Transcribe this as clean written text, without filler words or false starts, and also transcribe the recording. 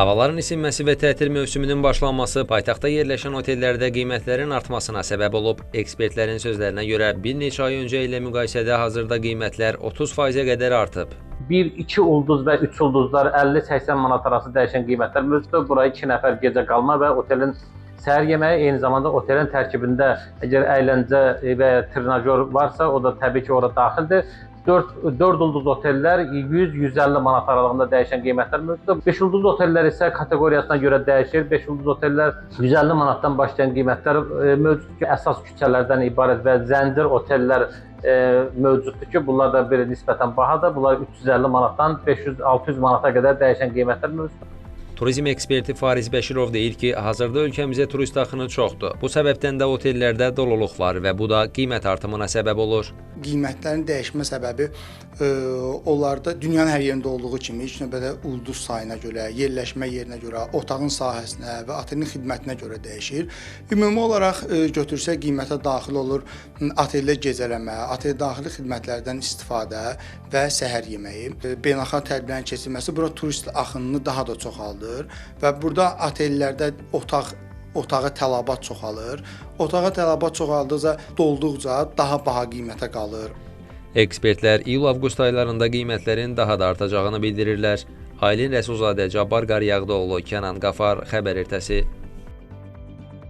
Havaların isinməsi və tətil mövsümünün başlanması paytaxtda yerləşən otellərdə qiymətlərin artmasına səbəb olub. Ekspertlərin sözlərinə görə bir neçə ay öncə ilə müqayisədə hazırda qiymətlər 30%-ə qədər artıb. 1-2 ulduz və 3 ulduzlar 50-80 manat arası dəyişən qiymətlər mövcuddur. Buraya 2 nəfər gecə qalma və otelin səhər yeməyi, eyni zamanda otelin tərkibində əgər əyləncə və trinajör varsa, o da təbii ki, ora daxildir. 4 ulduz otellər 100-150 manat aralığında dəyişən qiymətlər mövcuddur. 5 ulduz otellər isə kateqoriyasına görə dəyişir. 5 ulduz otellər 150 manatdan başlayan qiymətlər mövcuddur ki, əsas küçələrdən ibarət və zəncir otellər mövcuddur ki, bunlar da bir nisbətən bahadır. Bunlar 350 manatdan 500-600 manata qədər dəyişən qiymətlər mövcuddur. Turizm eksperti Fariz Bəşirov deyir ki, hazırda ölkəmizə turist axını çoxdur. Bu səbəbdən də otellərdə doluluq var və bu da qiymət artımına səbəb olur. Qiymətlərin dəyişmə səbəbi onlarda dünyanın hər yerində olduğu kimi ilk növbədə ulduz sayına görə, yerləşmə yerinə görə, otağın sahəsinə və otelin xidmətinə görə dəyişir. Ümumi olaraq götürsək qiymətə daxil olur oteldə gecələmə, otel daxili xidmətlərdən istifadə və səhər yeməyi. Beynəlxalq tədbirlərin keçirilməsi bura turist axınını daha da çoxaldır və burada otellərdə otağa tələbat çoxalır. Otağa tələbat çoxaldıqca, dolduqca daha baha qiymətə qalır. Ekspertlər iyul-avqust aylarında qiymətlərin daha da artacağını bildirirlər. Aylin Rəsulzadə, Cabbar Qaryağdıoğlu, Kənan Qafar, Xəbər ertəsi.